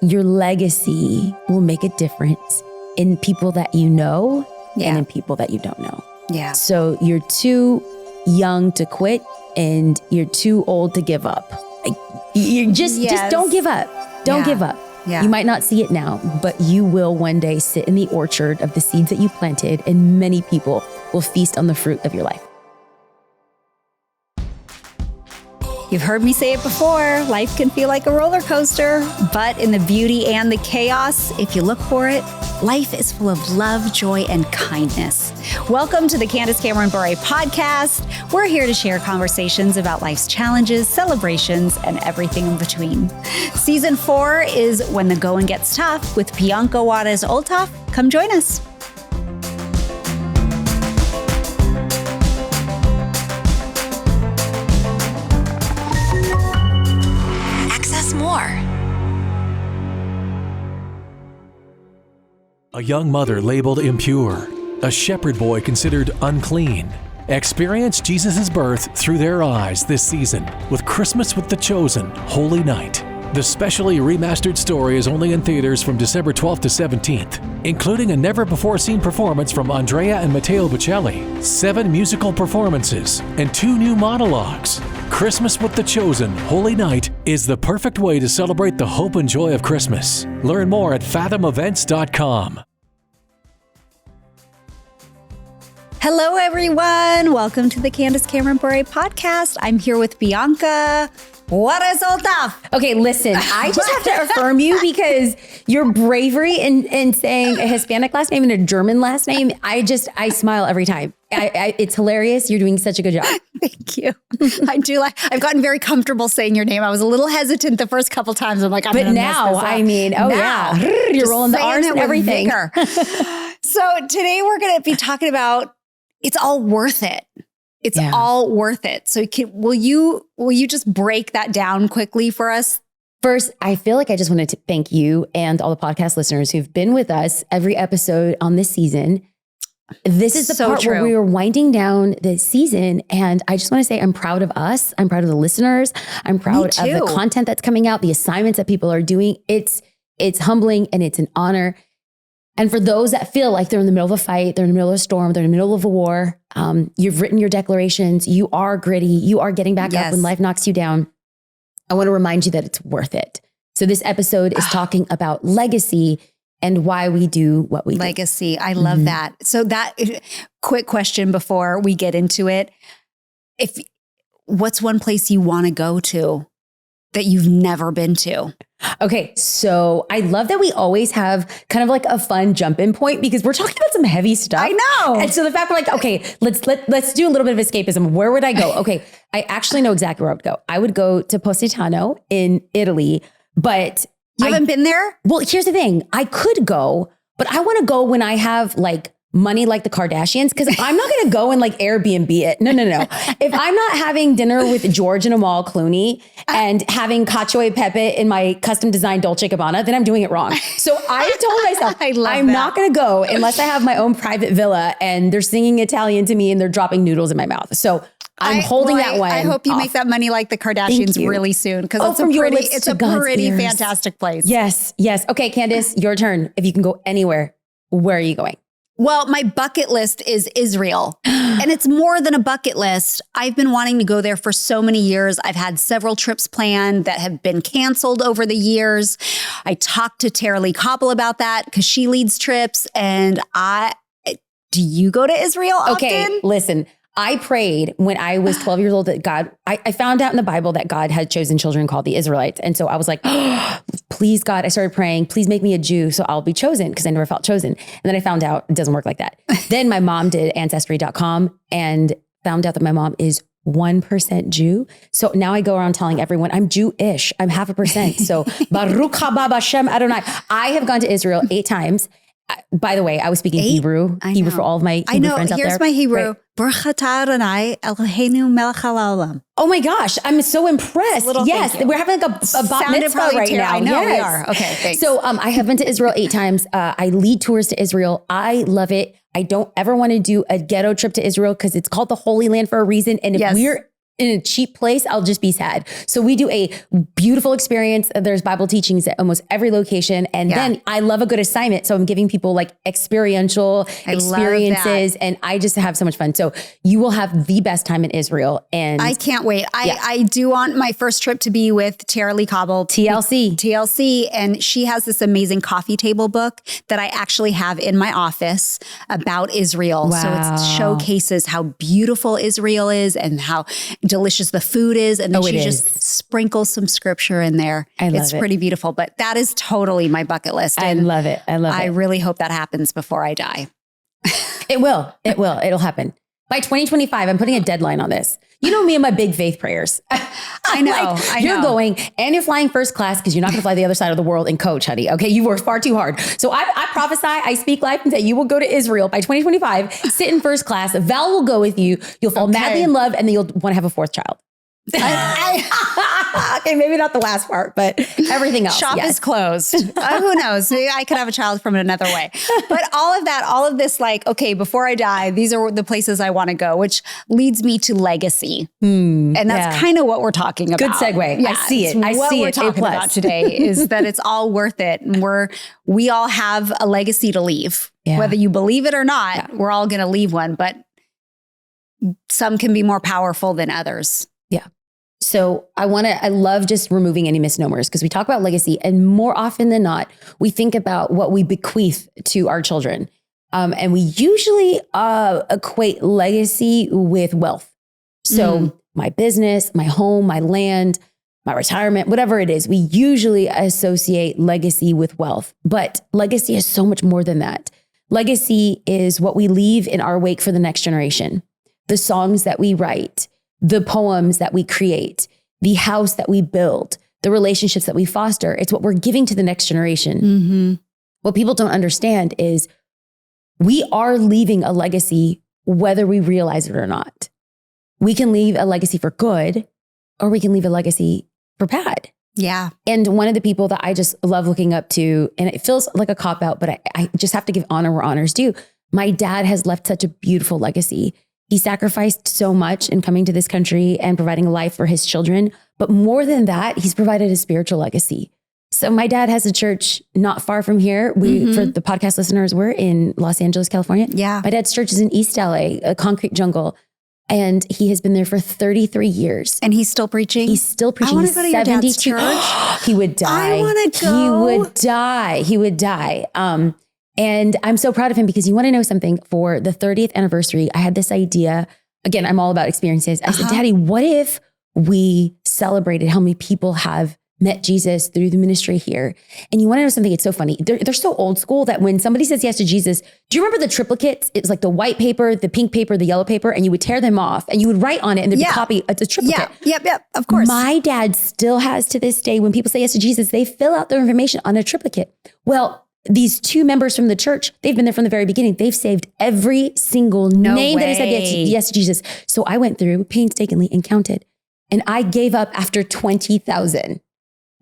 your legacy will make a difference in people that you know and in people that you don't know. Yeah. So you're too young to quit and you're too old to give up. Like, you just don't give up. Don't give up. Yeah. You might not see it now, but you will one day sit in the orchard of the seeds that you planted, and many people will feast on the fruit of your life. You've heard me say it before, life can feel like a roller coaster, but in the beauty and the chaos, if you look for it, life is full of love, joy, and kindness. Welcome to the Candace and Bure podcast. We're here to share conversations about life's challenges, celebrations, and everything in between. Season 4 is When the Going Gets Tough with Bianca Juarez Olthoff. Come join us. A young mother labeled impure, a shepherd boy considered unclean. Experience Jesus' birth through their eyes this season with Christmas with the Chosen, Holy Night. The specially remastered story is only in theaters from December 12th to 17th, including a never-before-seen performance from Andrea and Matteo Bocelli, 7 musical performances, and 2 new monologues. Christmas with the Chosen, Holy Night is the perfect way to celebrate the hope and joy of Christmas. Learn more at fathomevents.com. Hello, everyone. Welcome to the Candace and Bure podcast. I'm here with Bianca. What is Olthoff? Okay, listen, I just have to affirm you because your bravery in saying a Hispanic last name and a German last name, I smile every time. It's hilarious. You're doing such a good job. Thank you. I've gotten very comfortable saying your name. I was a little hesitant the first couple times. I'm like, I'm gonna mess this up. I mean, you're rolling the R's and everything. So today we're going to be talking about it's all worth it. It's all worth it. So will you just break that down quickly for us? First, I feel like I just wanted to thank you and all the podcast listeners who've been with us every episode on this season. This is the part where we are winding down the season. And I just want to say I'm proud of us. I'm proud of the listeners. I'm proud of the content that's coming out, the assignments that people are doing. It's humbling and it's an honor. And for those that feel like they're in the middle of a fight, they're in the middle of a storm, they're in the middle of a war, you've written your declarations, you are gritty, you are getting back up when life knocks you down. I want to remind you that it's worth it. So this episode is talking about legacy and why we do what we do. Legacy. I love that. So quick question before we get into it. What's one place you want to go to that you've never been to? Okay, so I love that we always have kind of like a fun jump-in point because we're talking about some heavy stuff. I know. And so the fact we're like, okay, let's do a little bit of escapism. Where would I go? Okay, I actually know exactly where I would go. I would go to Positano in Italy, but you haven't been there? Well, here's the thing. I could go, but I want to go when I have like money like the Kardashians, because I'm not going to go and like Airbnb it. No. If I'm not having dinner with George and Amal Clooney and having cacio e pepe in my custom designed Dolce & Gabbana, then I'm doing it wrong. So I told myself, I'm not going to go unless I have my own private villa and they're singing Italian to me and they're dropping noodles in my mouth. So I'm holding that one. I hope you make that money like the Kardashians really soon, because it's a pretty fantastic place. Yes. Okay, Candace, your turn. If you can go anywhere, where are you going? Well, my bucket list is Israel, and it's more than a bucket list. I've been wanting to go there for so many years. I've had several trips planned that have been canceled over the years. I talked to Tara Lee Koppel about that because she leads trips. And do you go to Israel often? Okay, listen. I prayed when I was 12 years old that God, I found out in the Bible that God had chosen children called the Israelites. And so I was like, oh, please God, I started praying, please make me a Jew so I'll be chosen, because I never felt chosen. And then I found out it doesn't work like that. Then my mom did Ancestry.com and found out that my mom is 1% Jew. So now I go around telling everyone I'm Jewish. I'm 0.5%. So Baruch haba Hashem Adonai. I have gone to Israel 8 times. By the way, I was speaking Hebrew for all of my Hebrew friends out there. Here's my Hebrew. Baruch atah Adonai Eloheinu melech haolam. Oh my gosh, I'm so impressed. Yes, we're having like a bat mitzvah right now. I know we are. Okay, thanks. So I have been to Israel 8 times. I lead tours to Israel. I love it. I don't ever want to do a ghetto trip to Israel because it's called the Holy Land for a reason. And if we're in a cheap place, I'll just be sad. So we do a beautiful experience. There's Bible teachings at almost every location. And then I love a good assignment. So I'm giving people like experiential experiences and I just have so much fun. So you will have the best time in Israel. And I can't wait. I do want my first trip to be with Tara Lee Cobble. TLC. And she has this amazing coffee table book that I actually have in my office about Israel. Wow. So it showcases how beautiful Israel is and how delicious the food is. And then she just sprinkles some scripture in there. It's pretty beautiful, but that is totally my bucket list. And I love it. I really hope that happens before I die. It will. It'll happen. By 2025, I'm putting a deadline on this. You know me and my big faith prayers. I know. You're going and you're flying first class because you're not going to fly the other side of the world and coach, honey. Okay. You worked far too hard. So I prophesy, I speak life and say you will go to Israel by 2025, sit in first class. Val will go with you. You'll fall madly in love and then you'll want to have a fourth child. Okay, maybe not the last part, but everything else. Shop is closed. Who knows? Maybe I could have a child from another way. But all of this, like, okay, before I die, these are the places I want to go, which leads me to legacy. And that's kind of what we're talking about. Good segue. I see it. What we're talking about today is that it's all worth it. And we all have a legacy to leave. Yeah. Whether you believe it or not, we're all going to leave one, but some can be more powerful than others. Yeah. So I love just removing any misnomers because we talk about legacy and more often than not, we think about what we bequeath to our children. And we usually equate legacy with wealth. So my business, my home, my land, my retirement, whatever it is, we usually associate legacy with wealth. But legacy is so much more than that. Legacy is what we leave in our wake for the next generation. The songs that we write, the poems that we create, the house that we build, the relationships that we foster. It's what we're giving to the next generation. What people don't understand is we are leaving a legacy whether we realize it or not. We can leave a legacy for good or we can leave a legacy for bad. Yeah. And one of the people that I just love looking up to, and it feels like a cop-out, but I just have to give honor where honor's due. My dad has left such a beautiful legacy. He sacrificed so much in coming to this country and providing a life for his children. But more than that, he's provided a spiritual legacy. So my dad has a church not far from here. For the podcast listeners, we're in Los Angeles, California. Yeah. My dad's church is in East LA, a concrete jungle. And he has been there for 33 years. And he's still preaching? He's still preaching. I want to go to your dad's church. He would die. I want to go. He would die. And I'm so proud of him because you want to know something? For the 30th anniversary, I had this idea. Again, I'm all about experiences. I said, Daddy, what if we celebrated how many people have met Jesus through the ministry here? And you want to know something? It's so funny. They're so old school that when somebody says yes to Jesus, do you remember the triplicates? It was like the white paper, the pink paper, the yellow paper, and you would tear them off and you would write on it and there'd be a copy. It's a triplicate. Yep. Of course. My dad still has to this day, when people say yes to Jesus, they fill out their information on a triplicate. Well, these two members from the church, they've been there from the very beginning. They've saved every single name that has said yes to Jesus. So I went through painstakingly and counted, and I gave up after 20,000.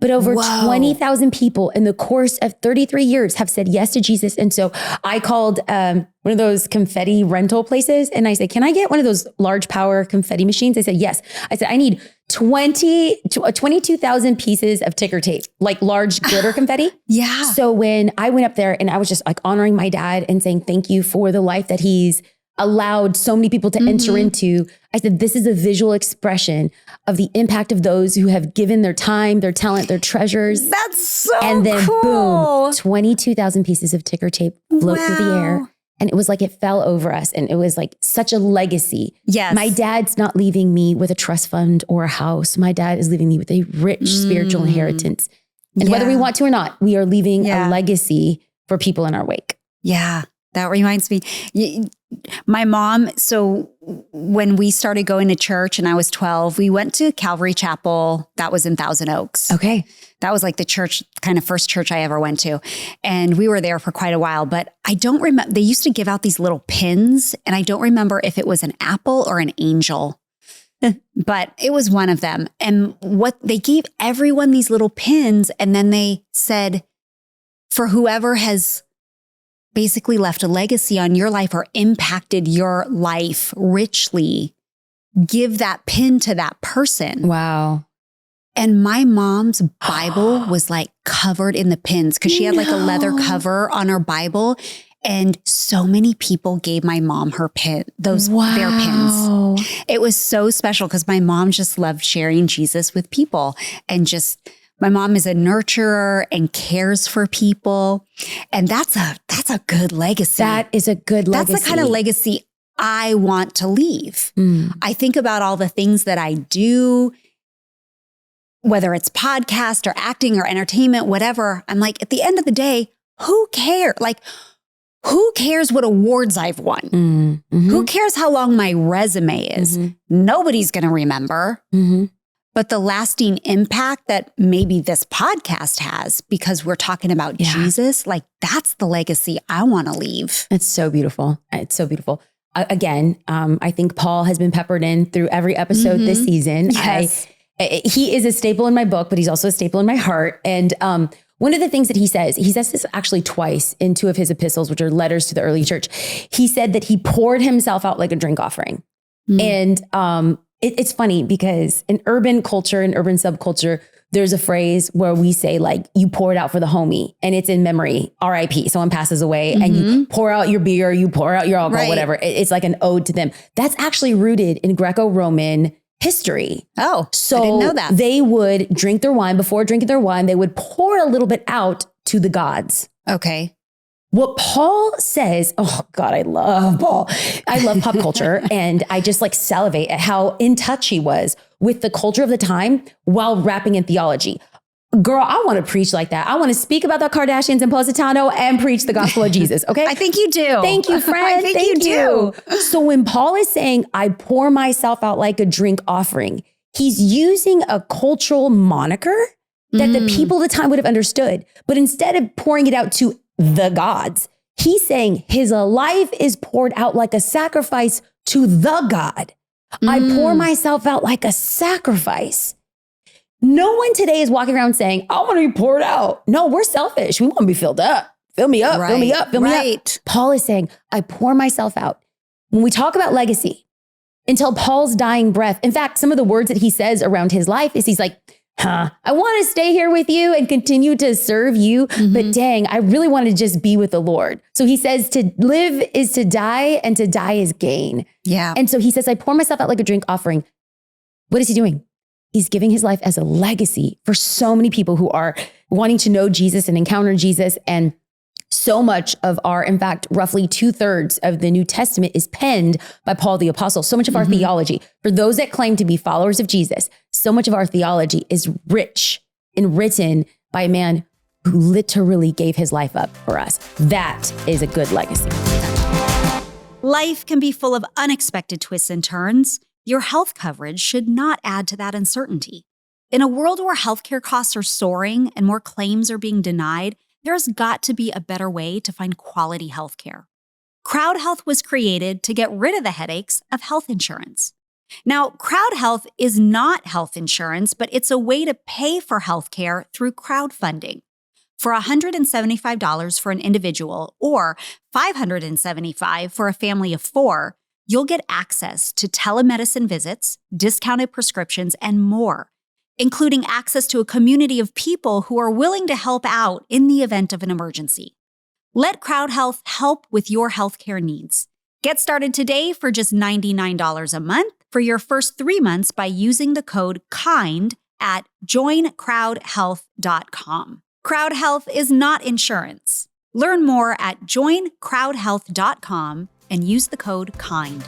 But over 20,000 people in the course of 33 years have said yes to Jesus. And so I called one of those confetti rental places and I said, can I get one of those large power confetti machines? They said, yes. I said, I need 22,000 pieces of ticker tape, like large glitter confetti. Yeah. So when I went up there and I was just like honoring my dad and saying, thank you for the life that he's allowed so many people to enter into. I said, this is a visual expression of the impact of those who have given their time, their talent, their treasures. That's so cool. And then boom, 22,000 pieces of ticker tape float through the air. And it was like it fell over us. And it was like such a legacy. Yes. My dad's not leaving me with a trust fund or a house. My dad is leaving me with a rich spiritual inheritance. And whether we want to or not, we are leaving a legacy for people in our wake. Yeah. That reminds me, my mom, so when we started going to church and I was 12, we went to Calvary Chapel. That was in Thousand Oaks. Okay. That was like the church, kind of first church I ever went to. And we were there for quite a while, but I don't remember, they used to give out these little pins and I don't remember if it was an apple or an angel, but it was one of them. And what they gave everyone these little pins and then they said, for whoever has basically left a legacy on your life or impacted your life richly, give that pin to that person. Wow. And my mom's Bible was like covered in the pins because she had like a leather cover on her Bible. And so many people gave my mom their pins. It was so special because my mom just loved sharing Jesus with people. And just, my mom is a nurturer and cares for people. And that's a good legacy. That is a good legacy. That's the kind of legacy I want to leave. I think about all the things that I do, whether it's podcast or acting or entertainment, whatever. I'm like, at the end of the day, who cares? Like, who cares what awards I've won? Mm-hmm. Who cares how long my resume is? Mm-hmm. Nobody's going to remember. Mm-hmm. But the lasting impact that maybe this podcast has, because we're talking about Jesus, like that's the legacy I want to leave. It's so beautiful. It's so beautiful. Again, I think Paul has been peppered in through every episode this season. Yes. He is a staple in my book, but he's also a staple in my heart. And one of the things that he says this actually twice in 2 of his epistles, which are letters to the early church. He said that he poured himself out like a drink offering. And it's funny because in urban culture, in urban subculture, there's a phrase where we say like, you pour it out for the homie, and it's in memory, RIP. Someone passes away and you pour out your beer, you pour out your alcohol, whatever. It's like an ode to them. That's actually rooted in Greco-Roman history. Oh, so I didn't know that. They would drink their wine. Before drinking their wine, they would pour a little bit out to the gods. Okay. What Paul says, oh God, I love Paul. I love pop culture. And I just like salivate at how in touch he was with the culture of the time while wrapping in theology. Girl, I want to preach like that. I want to speak about the Kardashians and Positano and preach the gospel of Jesus. Okay. I think you do. Thank you, friend. I think you do. So when Paul is saying, I pour myself out like a drink offering, he's using a cultural moniker that the people of the time would have understood. But instead of pouring it out to the gods, he's saying his life is poured out like a sacrifice to the God. I pour myself out like a sacrifice. No one today is walking around saying, I want to be poured out. No, we're selfish. We want to be filled up. Fill me up, fill me up, fill me up. Paul is saying, I pour myself out. When we talk about legacy, until Paul's dying breath, in fact, some of the words that he says around his life is he's like, I want to stay here with you and continue to serve you. But dang, I really want to just be with the Lord. So he says to live is to die and to die is gain. Yeah. And so he says, I pour myself out like a drink offering. What is he doing? He's giving his life as a legacy for so many people who are wanting to know Jesus and encounter Jesus. And so much of our, in fact, roughly 2/3 of the New Testament is penned by Paul the Apostle. So much of our theology, for those that claim to be followers of Jesus, so much of our theology is rich and written by a man who literally gave his life up for us. That is a good legacy. Life can be full of unexpected twists and turns. Your health coverage should not add to that uncertainty. In a world where healthcare costs are soaring and more claims are being denied, there's got to be a better way to find quality healthcare. Crowd Health was created to get rid of the headaches of health insurance. Now, Crowd Health is not health insurance, but it's a way to pay for healthcare through crowdfunding. For $175 for an individual or $575 for a family of 4, you'll get access to telemedicine visits, discounted prescriptions, and more, including access to a community of people who are willing to help out in the event of an emergency. Let Crowd Health help with your healthcare needs. Get started today for just $99 a month for your first 3 months by using the code KIND at joincrowdhealth.com. Crowd Health is not insurance. Learn more at joincrowdhealth.com and use the code KIND.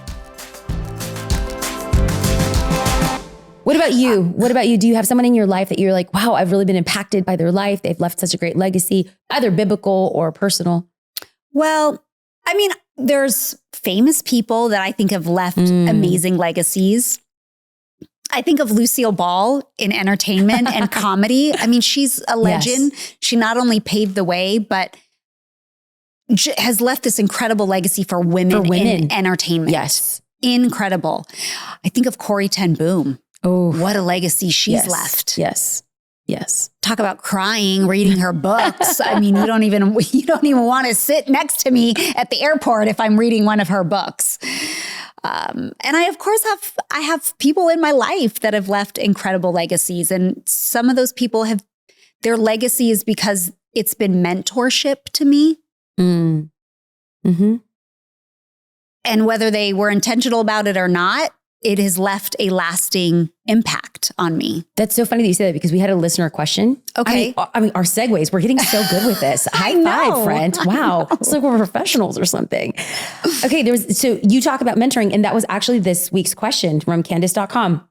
What about you? What about you? Do you have someone in your life that you're like, wow, I've really been impacted by their life. They've left such a great legacy, either biblical or personal? Well, I mean, there's famous people that I think have left amazing legacies. I think of Lucille Ball in entertainment and comedy. I mean, she's a legend. Yes. She not only paved the way, but has left this incredible legacy for women in entertainment. Yes. Incredible. I think of Corrie ten Boom. Oh, what a legacy she's left. Yes. Yes. Talk about crying, reading her books. I mean, you don't even want to sit next to me at the airport if I'm reading one of her books. And I have people in my life that have left incredible legacies. And some of those people their legacy is because it's been mentorship to me. Mm-hmm. And whether they were intentional about it or not, it has left a lasting impact on me. That's so funny that you say that because we had a listener question. Okay. I mean, our segues, we're getting so good with this. High five, friend. Wow. It's like we're professionals or something. Okay. So you talk about mentoring, and that was actually this week's question from Candace.com.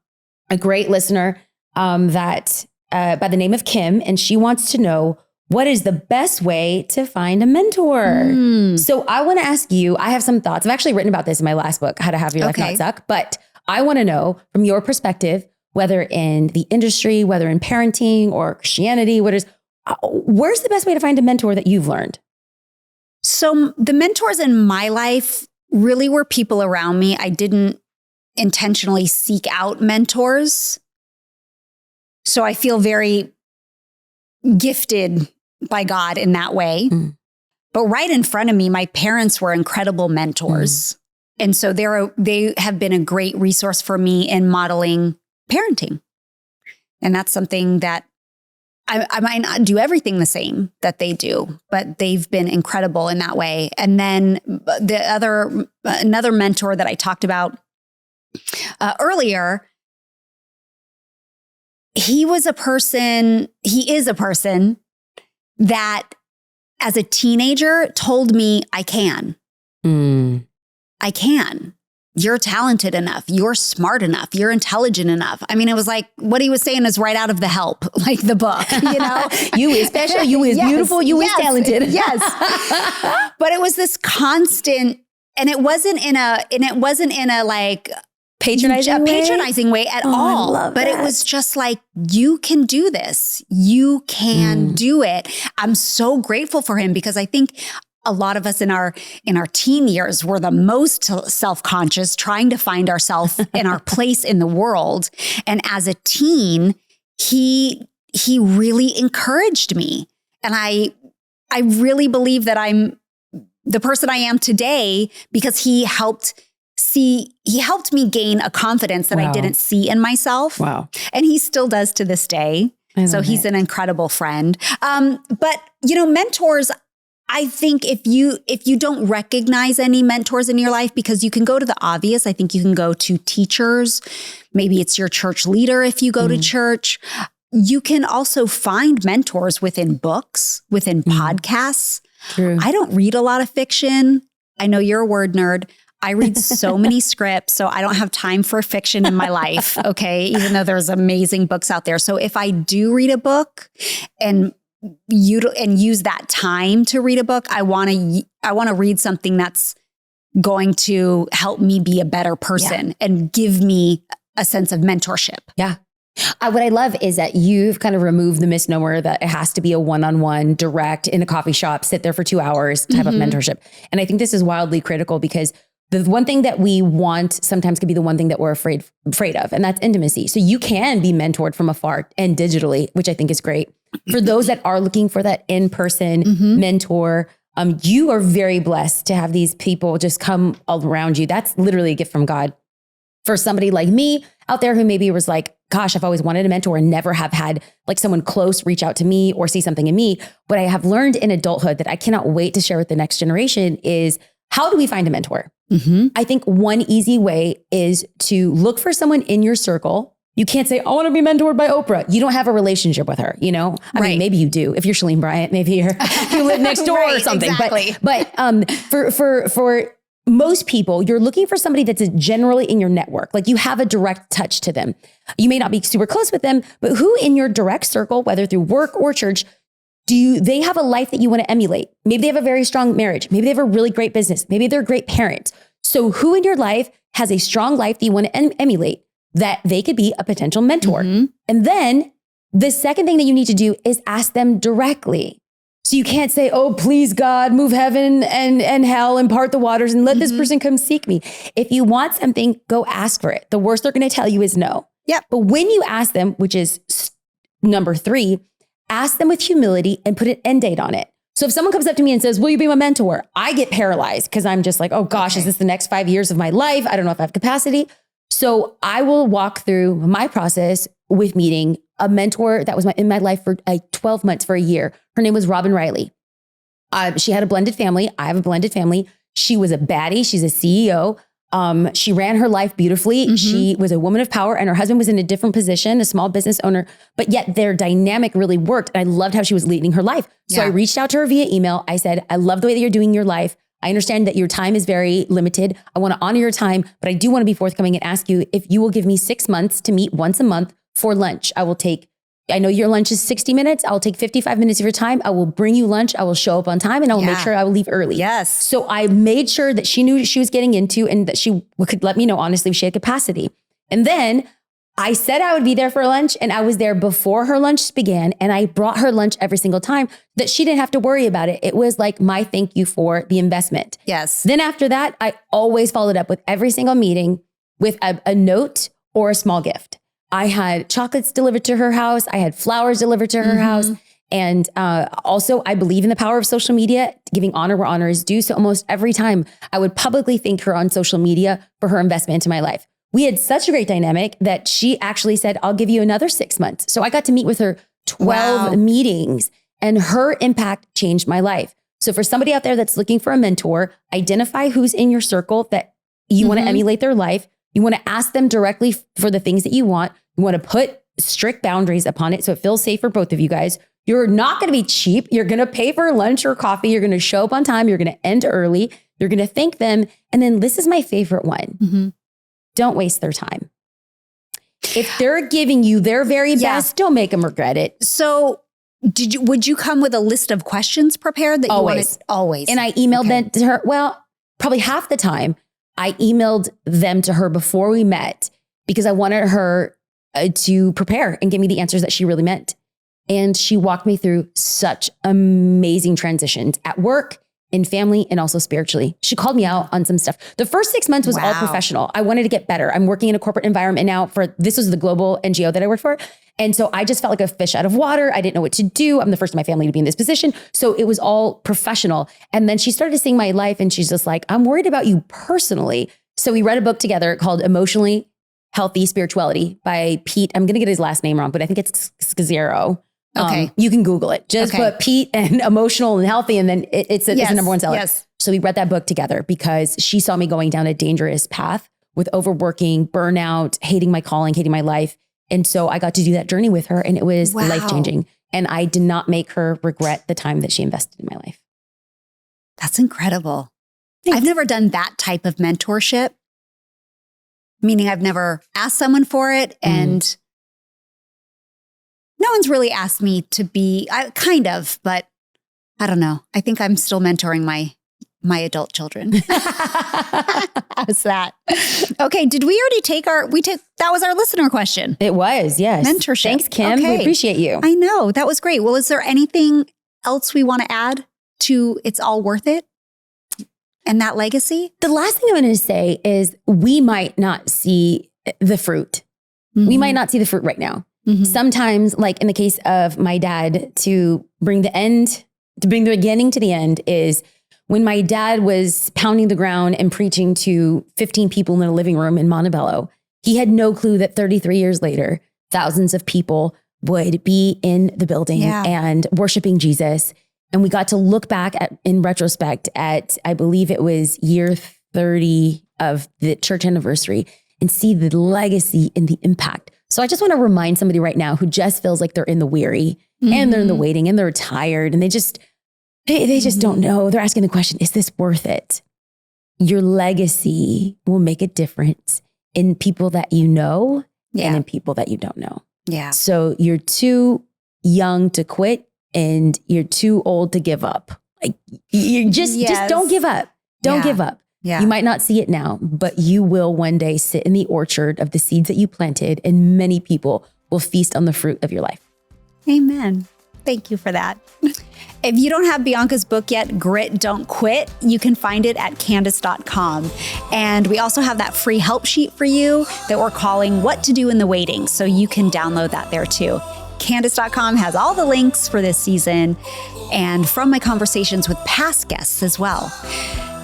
A great listener that by the name of Kim, and she wants to know, what is the best way to find a mentor? So I want to ask you, I have some thoughts. I've actually written about this in my last book, How to Have Your Life Not Suck, but I want to know from your perspective, whether in the industry, whether in parenting or Christianity, where's the best way to find a mentor that you've learned? So the mentors in my life really were people around me. I didn't intentionally seek out mentors. So I feel very gifted by God in that way. But right in front of me, my parents were incredible mentors. And so they have been a great resource for me in modeling parenting. And that's something that I might not do everything the same that they do, but they've been incredible in that way. And then another mentor that I talked about earlier, he is a person that as a teenager told me, I can. I can. You're talented enough. You're smart enough. You're intelligent enough. I mean, it was like what he was saying is right out of The Help, like the book, you know? You is special. You is beautiful. You is talented. Yes. But it was this constant, and it wasn't in a like patronizing way at all. But it was just like, you can do this. You can do it. I'm so grateful for him because I think a lot of us in our teen years were the most self-conscious, trying to find ourselves in our place in the world. And as a teen, he really encouraged me. And I really believe that I'm the person I am today because he helped me gain a confidence that I didn't see in myself. Wow. And he still does to this day. So he's an incredible friend. But mentors, I think if you don't recognize any mentors in your life, because you can go to the obvious, I think you can go to teachers. Maybe it's your church leader if you go to church. You can also find mentors within books, within podcasts. True. I don't read a lot of fiction. I know you're a word nerd. I read so many scripts, so I don't have time for fiction in my life, okay? Even though there's amazing books out there. So if I do read a book and use that time to read a book, I want to read something that's going to help me be a better person and give me a sense of mentorship. Yeah. What I love is that you've kind of removed the misnomer that it has to be a one-on-one, direct, in a coffee shop, sit there for 2 hours type of mentorship. And I think this is wildly critical because the one thing that we want sometimes can be the one thing that we're afraid of, and that's intimacy. So you can be mentored from afar and digitally, which I think is great. For those that are looking for that in-person mentor, you are very blessed to have these people just come around you. That's literally a gift from God. For somebody like me out there who maybe was like, gosh, I've always wanted a mentor and never have had like someone close reach out to me or see something in me. What I have learned in adulthood that I cannot wait to share with the next generation is, how do we find a mentor? I think one easy way is to look for someone in your circle. You can't say, I want to be mentored by Oprah. You don't have a relationship with her, I mean, maybe you do. If you're Shalene Bryant, maybe you live next door or something. Exactly. But for most people, you're looking for somebody that's generally in your network. Like you have a direct touch to them. You may not be super close with them, but who in your direct circle, whether through work or church, they have a life that you want to emulate? Maybe they have a very strong marriage. Maybe they have a really great business. Maybe they're a great parent. So who in your life has a strong life that you want to emulate that they could be a potential mentor? And then the second thing that you need to do is ask them directly. So you can't say, oh, please God, move heaven and hell and part the waters and let this person come seek me. If you want something, go ask for it. The worst they're going to tell you is no. Yeah. But when you ask them, which is number 3, ask them with humility and put an end date on it. So if someone comes up to me and says, will you be my mentor? I get paralyzed because I'm just like, oh gosh, is this the next 5 years of my life? I don't know if I have capacity. So I will walk through my process with meeting a mentor that was in my life for 12 months, for a year. Her name was Robin Riley. She had a blended family. I have a blended family. She was a baddie. She's a CEO. She ran her life beautifully. Mm-hmm. She was a woman of power, and her husband was in a different position, a small business owner, but yet their dynamic really worked. And I loved how she was leading her life. So I reached out to her via email. I said, I love the way that you're doing your life. I understand that your time is very limited. I want to honor your time, but I do want to be forthcoming and ask you if you will give me 6 months to meet once a month for lunch. I know your lunch is 60 minutes. I'll take 55 minutes of your time. I will bring you lunch. I will show up on time, and I will make sure I will leave early. Yes. So I made sure that she knew what she was getting into and that she could let me know, honestly, if she had capacity. And then I said I would be there for lunch, and I was there before her lunch began, and I brought her lunch every single time, that she didn't have to worry about it. It was like my thank you for the investment. Yes. Then after that, I always followed up with every single meeting with a note or a small gift. I had chocolates delivered to her house. I had flowers delivered to her house. And also, I believe in the power of social media, giving honor where honor is due. So almost every time I would publicly thank her on social media for her investment into my life. We had such a great dynamic that she actually said, I'll give you another 6 months. So I got to meet with her 12 meetings, and her impact changed my life. So for somebody out there that's looking for a mentor, identify who's in your circle that you want to emulate their life. You want to ask them directly for the things that you want. You want to put strict boundaries upon it so it feels safe for both of you guys. You're not going to be cheap. You're going to pay for lunch or coffee. You're going to show up on time. You're going to end early. You're going to thank them. And then this is my favorite one. Don't waste their time. If they're giving you their very best, don't make them regret it. So would you come with a list of questions prepared that you wanted? Always. And I emailed them to her. Well, probably half the time I emailed them to her before we met because I wanted her to prepare and give me the answers that she really meant. And she walked me through such amazing transitions at work, in family, and also spiritually. She called me out on some stuff. The first 6 months was all professional. I wanted to get better. I'm working in a corporate environment now this was the global NGO that I worked for. And so I just felt like a fish out of water. I didn't know what to do. I'm the first in my family to be in this position. So it was all professional. And then she started seeing my life, and she's just like, I'm worried about you personally. So we read a book together called Emotionally Healthy Spirituality by Pete. I'm going to get his last name wrong, but I think it's Scazzaro. Okay. You can Google it. Just put Pete and emotional and healthy, and then it's a number one seller. Yes. So we read that book together because she saw me going down a dangerous path with overworking, burnout, hating my calling, hating my life. And so I got to do that journey with her, and it was life-changing. And I did not make her regret the time that she invested in my life. That's incredible. Thanks. I've never done that type of mentorship, meaning I've never asked someone for it, and no one's really asked me to be, kind of, but I don't know. I think I'm still mentoring my adult children. How's that? Okay. Did we already that was our listener question. It was, yes. Mentorship. Thanks, Kim. Okay. We appreciate you. I know. That was great. Well, is there anything else we want to add to It's All Worth It and that legacy? The last thing I'm going to say is we might not see the fruit. We might not see the fruit right now. Sometimes, like in the case of my dad, to bring the beginning to the end is when my dad was pounding the ground and preaching to 15 people in a living room in Montebello. He had no clue that 33 years later, thousands of people would be in the building and worshiping Jesus. And we got to look back in retrospect at, I believe it was year 30 of the church anniversary, and see the legacy and the impact. So I just want to remind somebody right now who just feels like they're in the weary and they're in the waiting and they're tired and they just don't know. They're asking the question, is this worth it? Your legacy will make a difference in people that you know and in people that you don't know. Yeah. So you're too young to quit and you're too old to give up. Like you just don't give up. Don't give up. Yeah. You might not see it now, but you will one day sit in the orchard of the seeds that you planted, and many people will feast on the fruit of your life. Amen. Thank you for that. If you don't have Bianca's book yet, Grit, Don't Quit, you can find it at Candace.com. And we also have that free help sheet for you that we're calling What to Do in the Waiting. So you can download that there too. Candace.com has all the links for this season and from my conversations with past guests as well.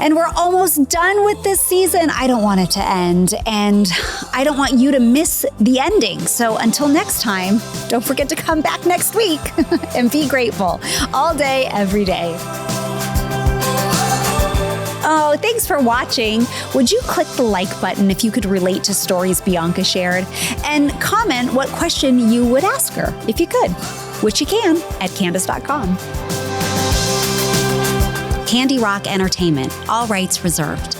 And we're almost done with this season. I don't want it to end, and I don't want you to miss the ending. So until next time, don't forget to come back next week and be grateful all day, every day. Oh, thanks for watching. Would you click the like button if you could relate to stories Bianca shared? And comment what question you would ask her if you could, which you can at Candace.com. Candy Rock Entertainment, all rights reserved.